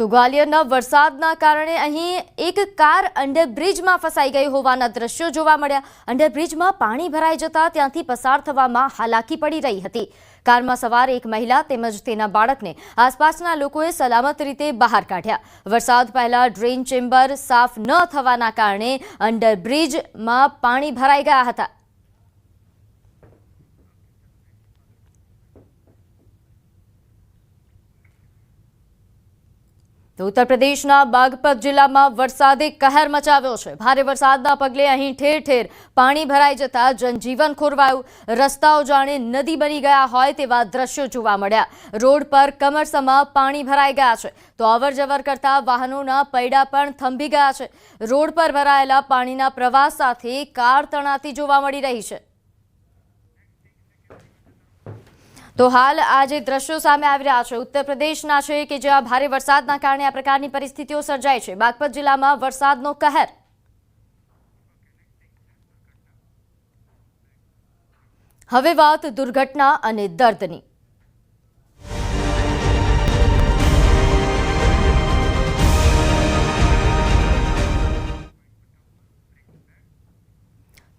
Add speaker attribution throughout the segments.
Speaker 1: તો ગ્વાલિયરના વરસાદના કારણે અહીં એક કાર અંડરબ્રિજમાં ફસાઈ ગઈ હોવાના દ્રશ્યો જોવા મળ્યા। અંડરબ્રિજમાં પાણી ભરાઈ જતા ત્યાંથી પસાર થવામાં હાલાકી પડી રહી હતી। કારમાં સવાર એક મહિલા તેમજ તેના બાળકને આસપાસના લોકોએ સલામત રીતે બહાર કાઢ્યા। વરસાદ પહેલા ડ્રેન ચેમ્બર સાફ ન થવાના કારણે અંડરબ્રિજમાં પાણી ભરાઈ ગયા હતા। તો उत्तर प्रदेशना बागपत जिल्लामां वरसादे कहर मचाव्यो छे। भारे वरसादना पगले અહીં ठेर ठेर पाणी भराई जता जनजीवन खोरवायुं। रस्ताओ जाणे नदी बनी गया होय तेवा दृश्यो जोवा मळ्या। रोड पर कमरसमा पाणी भराई गया छे तो अवरजवर करता वाहनोना पૈડા पण थंभी गया छे। रोड पर भराયેલા पाणीना प्रवाह साथे कार तणाती जोवा मળી रही छे। तो हाल आज दृश्यों सामे આવી રહ્યા છે उत्तर प्रदेशना છે કે જ્યાં ભારે વરસાદના કારણે આ પ્રકારની પરિસ્થિતિઓ સર્જાઈ છે। બાગપત જિલ્લામાં વરસાદનો કહેર। હવે વાત દુર્ઘટના અને દર્દની।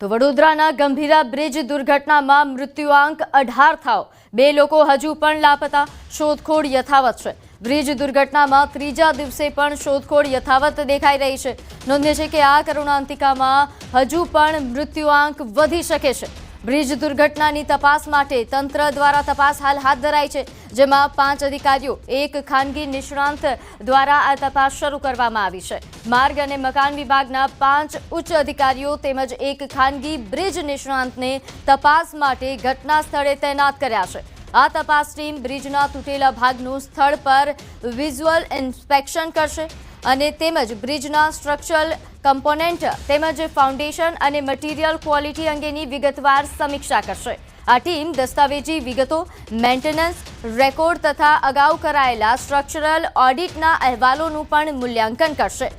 Speaker 1: तो वडोदराना गंभीरा ब्रिज दुर्घटनामां मृत्युआंक 18 थाव। 2 लोको हजू पण लापता। शोधखोळ यथावत छे। ब्रिज दुर्घटनामां त्रीजा दिवसे पण शोधखोळ यथावत देखाई रही छे। नोंध्य छे के आ करुणांतिकामां हजू पण मृत्युआंक वधी शके छे। ब्रिज दुर्घटनानी तपास माटे तंत्र द्वारा तपास हाल हाथ धराई छे, जेमां 5 अधिकारीओ एक खानगी निष्णांत द्वारा आ तपास शरू करवामां आवी छे। मार्ग अने मकान विभागना 5 उच्च अधिकारीओ तेमज एक खानगी ब्रिज निष्णांतने तपास माटे घटना स्थळे तैनात कर्या छे। आ तपास टीम ब्रिजना तूटेला भागनुं स्थळ पर विज्युअल इन्स्पेक्शन करशे અને તેમજ બ્રિજના સ્ટ્રક્ચરલ કમ્પોનેન્ટ તેમજ ફાઉન્ડેશન અને મટીરિયલ ક્વોલિટી અંગેની વિગતવાર સમીક્ષા કરશે। આ ટીમ દસ્તાવેજી વિગતો, મેન્ટેનન્સ રેકોર્ડ તથા અગાઉ કરાયેલા સ્ટ્રક્ચરલ ઓડિટના અહેવાલોનું પણ મૂલ્યાંકન કરશે।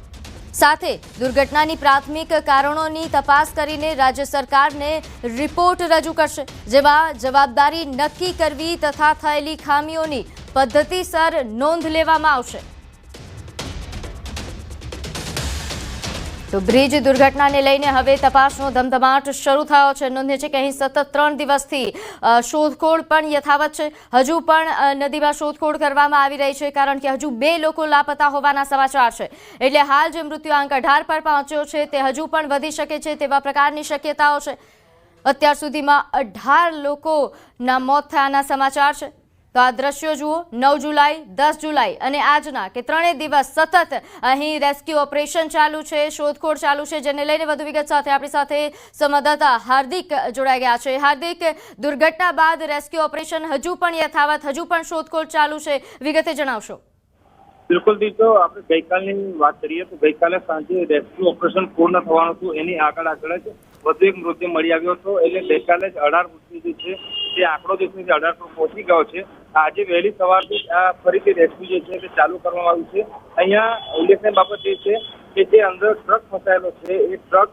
Speaker 1: સાથે દુર્ઘટનાની પ્રાથમિક કારણોની તપાસ કરીને રાજ્ય સરકારને રિપોર્ટ રજૂ કરશે, જેમાં જવાબદારી નક્કી કરવી તથા થયેલી ખામીઓની પદ્ધતિસર નોંધ લેવામાં આવશે। तो ब्रिज दुर्घटना ने लईने हवे तपासनो धमधमाट शरू थयो छे। नोंध्य छे के અહીં સતત 3 દિવસથી શોધખોળ પણ યથાવત છે। હજુ પણ નદીમાં શોધખોળ કરવામાં આવી રહી છે, કારણ કે હજુ 2 લોકો લાપતા હોવાના સમાચાર છે। એટલે હાલ જે મૃત્યુઆંક 18 પર પહોંચ્યો છે તે હજુ પણ વધી શકે છે તેવા પ્રકારની શક્યતાઓ છે। અત્યાર સુધીમાં 18 લોકોના મોત થયાના સમાચાર છે। तो आ दृश्यो जुओ। 9 जुलाई 10 जुलाई અને આજના કે 3 દિવસ સતત અહીં રેસ્ક્યુ ઓપરેશન ચાલુ છે, શોધખોળ ચાલુ છે, જેને લઈને વધુ વિગત સાથે આપણી સાથે સંવાદદાતા હાર્દિક જોડાઈ ગયા છે। હાર્દિક, દુર્ઘટના બાદ રેસ્ક્યુ ઓપરેશન હજુ પણ યથાવત, હજુ પણ શોધખોળ ચાલુ છે, વિગતે જણાવશો।
Speaker 2: બિલકુલ દીજો, આપણે ગઈકાલની વાત કરીએ તો ગઈકાલે સાંજે રેસ્ક્યુ ઓપરેશન પૂર્ણ થવાનું હતું, એની આગળ જ વધુ એક મૃતદેહ મળી આવ્યો હતો। એટલે ગઈકાલે જ 18 મૃત્યુ જે છે તે આંકડો જે છે 18 પર પહોંચી ગયો છે। આજે વહેલી સવારથી આ ફરીથી રેસ્ક્યુ જે છે તે ચાલુ કરવામાં આવ્યું છે। અહીંયા ઉલ્લેખનીય બાબત એ છે કે જે અંદર ટ્રક ફસાયેલો છે એ ટ્રક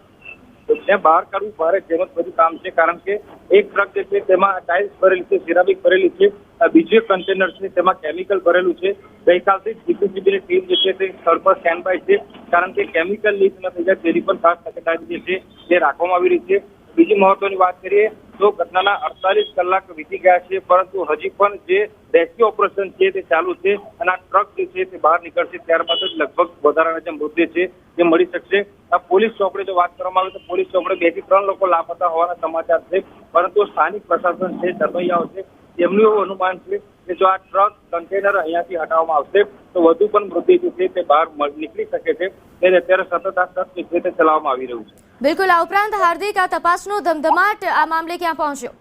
Speaker 2: બહાર કાઢવું ભારે જેમત બધું કામ છે, કારણ કે એક ટ્રક જે છે તેમાં ટાઇલ્સ ભરેલી છે, સિરામિક ભરેલી છે, બીજું એક કન્ટેનર છે તેમાં કેમિકલ ભરેલું છે। ગઈકાલથી જીપીસીબીની ટીમ જે છે તે સ્થળ પર સ્ટેન્ડ બાય છે, કારણ કે કેમિકલ લીક ન થઈ જાય તેની પણ ખાસ તકેદારી જે છે તે રાખવામાં આવી રહી છે। બીજી મહત્વની વાત કરીએ તો ઘટનાના 48 કલાક વીતી ગયા છે, પરંતુ હજી પણ જે રેસ્ક્યુ ઓપરેશન છે તે ચાલુ છે અને આ ટ્રક જે છે તે બહાર નીકળશે ત્યારબાદ જ લગભગ વધારાના જે મૃતદેહ છે તે મળી શકશે। આ પોલીસ ચોપડે જો વાત કરવામાં આવે તો પોલીસ ચોપડે 2 થી 3 લોકો લાપતા હોવાના સમાચાર છે, પરંતુ સ્થાનિક પ્રશાસન છે, તરવૈયાઓ છે, તેમનું એવું અનુમાન છે કે જો આ ટ્રક કન્ટેનર અહીંયાથી હટાવવામાં આવશે તો વધુ પણ મૃતદેહ જે છે તે બહાર નીકળી શકે છે। એટલે અત્યારે સતત આ સર્ચ જે છે તે ચલાવવામાં આવી રહ્યું છે।
Speaker 1: બિલકુલ, આ ઉપરાંત હાર્દિક, આ તપાસનો ધમધમાટ આ મામલે ક્યાં પહોંચ્યો?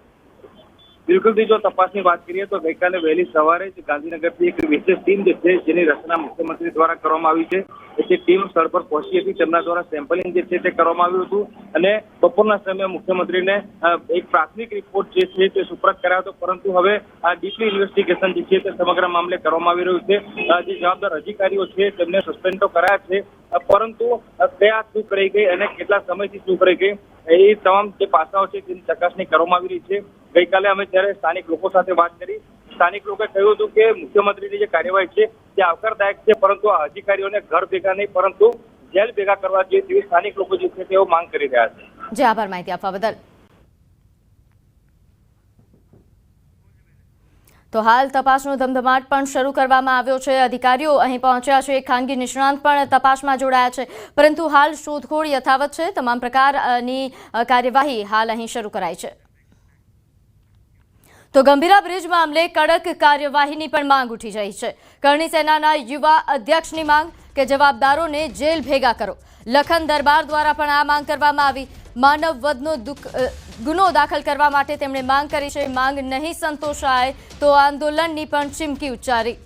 Speaker 2: બિલકુલ, જો તપાસની વાત કરીએ તો ગઈકાલે વહેલી સવારે જ ગાંધીનગરથી એક વિશેષ ટીમ જે છે જેની રચના મુખ્યમંત્રી દ્વારા કરવામાં આવી છે, તે ટીમ સ્થળ પર પહોંચી હતી। તેમના દ્વારા સેમ્પલિંગ જે છે તે કરવામાં આવ્યું હતું અને બપોરના સમયે મુખ્યમંત્રીને એક પ્રાથમિક રિપોર્ટ જે છે તે સુપરત કરાયો હતો, પરંતુ હવે આ ડીપલી ઇન્વેસ્ટિગેશન જે છે તે સમગ્ર મામલે કરવામાં આવી રહ્યું છે। જે જવાબદાર અધિકારીઓ છે તેમને સસ્પેન્ડ તો કરાયા છે, પરંતુ કયા ચૂક રહી ગઈ અને કેટલા સમયથી ચૂક રહી ગઈ એ તમામ જે પાસાઓ છે તેની ચકાસણી કરવામાં આવી રહી છે। ગઈકાલે અમે જ્યારે સ્થાનિક લોકો સાથે વાત કરી સ્થાનિક લોકોએ કહ્યું હતું કે મુખ્યમંત્રીની જે કાર્યવાહી છે તે આવકારદાયક છે, પરંતુ આ અધિકારીઓને ઘર ભેગા નહીં પરંતુ જેલ ભેગા કરવા જોઈએ તેવી સ્થાનિક લોકો જે છે તેઓ માંગ કરી રહ્યા છે.
Speaker 1: જી આભાર માહિતી આપવા બદલ. તો હાલ તપાસનો ધમધમાટ પણ શરૂ કરવામાં આવ્યો છે. અધિકારીઓ અહીં પહોંચ્યા છે, ખાનગી નિષ્ણાંત પણ તપાસમાં જોડાયા છે, પરંતુ હાલ શોધખોળ યથાવત છે. તમામ પ્રકારની કાર્યવાહી હાલ અહીં શરૂ કરાઈ છે. તો ગંભીરા બ્રિજ મામલે કડક કાર્યવાહીની પણ માંગ ઉઠી રહી છે. કરણી સેનાના યુવા અધ્યક્ષની માંગ કે જવાબદારોને જેલ ભેગા કરો. લખન દરબાર દ્વારા પણ આ માંગ કરવામાં આવી. માનવ વધનો ગુનો દાખલ કરવા માટે તેમણે માંગ કરી છે. માંગ નહીં સંતોષાય તો આંદોલનની પણ ચીમકી ઉચ્ચારી.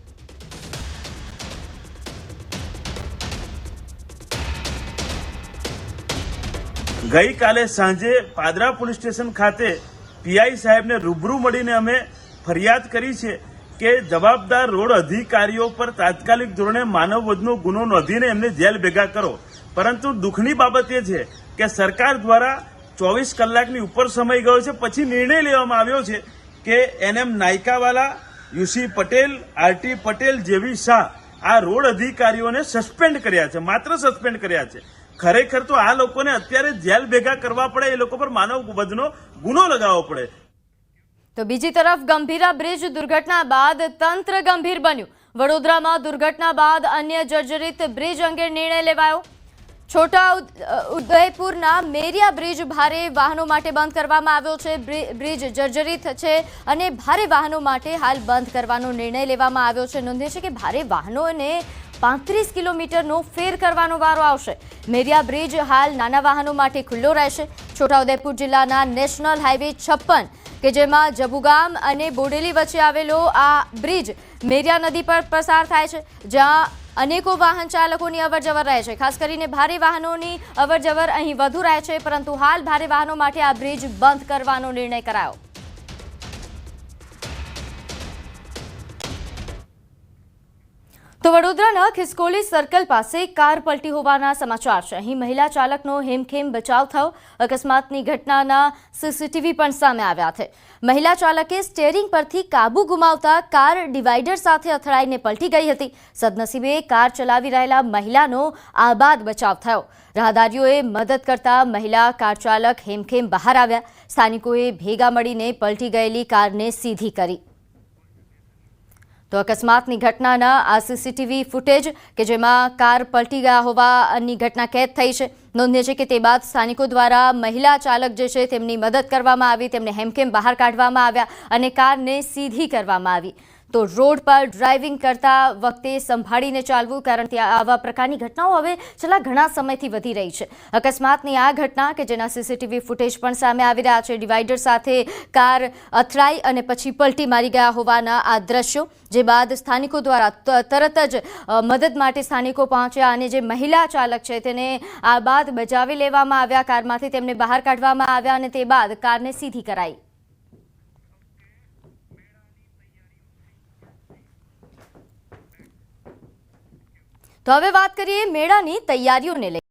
Speaker 3: ગઈકાલે સાંજે પાદરા પોલીસ સ્ટેશન ખાતે પીઆઈ સાહેબને રૂબરૂ મળીને અમે ફરિયાદ કરી છે કે જવાબદાર રોડ અધિકારીઓ પર તાત્કાલિક ધોરણે માનવ વધનો ગુનો નોંધીને એમને જેલ ભેગા કરો. પરંતુ દુઃખની બાબત એ છે કે સરકાર દ્વારા 24 કલાકની ઉપર સમય ગયો છે, પછી નિર્ણય લેવામાં આવ્યો છે કે NM Nayakawala, UC Patel, RT Patel જેવી શાહ આ રોડ અધિકારીઓને સસ્પેન્ડ કર્યા છે, માત્ર સસ્પેન્ડ કર્યા છે. ખરેખર તો આ લોકોને અત્યારે જેલ ભેગા કરવા પડે, એ લોકો પર માનવ વધનો ગુનો લગાવવો પડે.
Speaker 1: તો બીજી તરફ ગંભીરા બ્રિજ દુર્ઘટના બાદ તંત્ર ગંભીર બન્યું. વડોદરામાં દુર્ઘટના બાદ અન્ય જર્જરિત બ્રિજ અંગે નિર્ણય લેવાયો. છોટા ઉદયપુરના મેરિયા બ્રિજ ભારે વાહનો માટે બંધ કરવામાં આવ્યો છે. બ્રિજ જર્જરિત છે અને ભારે વાહનો માટે હાલ બંધ કરવાનો નિર્ણય લેવામાં આવ્યો છે. નોંધે છે કે ભારે વાહનોને 35 કિલોમીટરનો ફેર કરવાનો વારો આવશે. મેરિયા બ્રિજ હાલ નાના વાહનો માટે ખુલ્લો રહેશે. છોટાઉદેપુર જિલ્લાના નેશનલ હાઈવે 56 કે જેમાં જબુગામ અને બોડેલી વચ્ચે આવેલો આ બ્રિજ મેરિયા નદી પર પસાર થાય છે, જ્યાં અનેકો વાહન ચાલકોની અવરજવર રહે છે. ખાસ કરીને ભારે વાહનોની અવરજવર અહીં વધુ રહે છે, પરંતુ હાલ ભારે વાહનો માટે આ બ્રિજ બંધ કરવાનો નિર્ણય કરાયો. તો વડોદરાના ખિસકોલી સર્કલ પાસે કાર પલટી હોવાના સમાચાર છે. અહીં મહિલા ચાલકનો હેમખેમ બચાવ થયો. અકસ્માતની ઘટનાના સીસીટીવી પણ સામે આવ્યા છે. મહિલા ચાલકે સ્ટીયરિંગ પરથી કાબુ ગુમાવતા કાર ડિવાઈડર સાથે અથડાઈને પલટી ગઈ હતી. સદનસીબે કાર ચલાવી રહેલા મહિલાનો આબાદ બચાવ થયો. રાહદારીઓએ મદદ કરતા મહિલા કાર ચાલક હેમખેમ બહાર આવ્યા. સ્થાનિકોએ ભેગા મળીને પલટી ગયેલી કારને સીધી કરી. તો અકસ્માતની ઘટનાના આ સીસીટીવી ફૂટેજ કે જેમાં કાર પલટી ગયા હોવાની ઘટના કેદ થઈ છે. નોંધનીય છે કે તે બાદ સ્થાનિકો દ્વારા મહિલા ચાલક જે છે તેમની મદદ કરવામાં આવી, તેમને હેમખેમ બહાર કાઢવામાં આવ્યા અને કારને સીધી કરવામાં આવી. તો રોડ પર ડ્રાઇવિંગ કરતા વખતે સંભાળીને ચાલવું, કારણ કે આવા પ્રકારની ઘટનાઓ હવે છેલ્લા ઘણા સમયથી વધી રહી છે. અકસ્માતની આ ઘટના કે જેના સીસીટીવી ફૂટેજ પણ સામે આવી રહ્યા છે. ડિવાઈડર સાથે કાર અથડાઈ અને પછી પલટી મારી ગયા હોવાના આ દ્રશ્યો, જે બાદ સ્થાનિકો દ્વારા તરત જ મદદ માટે સ્થાનિકો પહોંચ્યા અને જે મહિલા ચાલક છે તેને આ બાદ બચાવી લેવામાં આવ્યા. કારમાંથી તેમને બહાર કાઢવામાં આવ્યા અને તે બાદ કારને સીધી કરાઈ. તો હવે વાત કરીએ મેળાની તૈયારીઓને લઈને.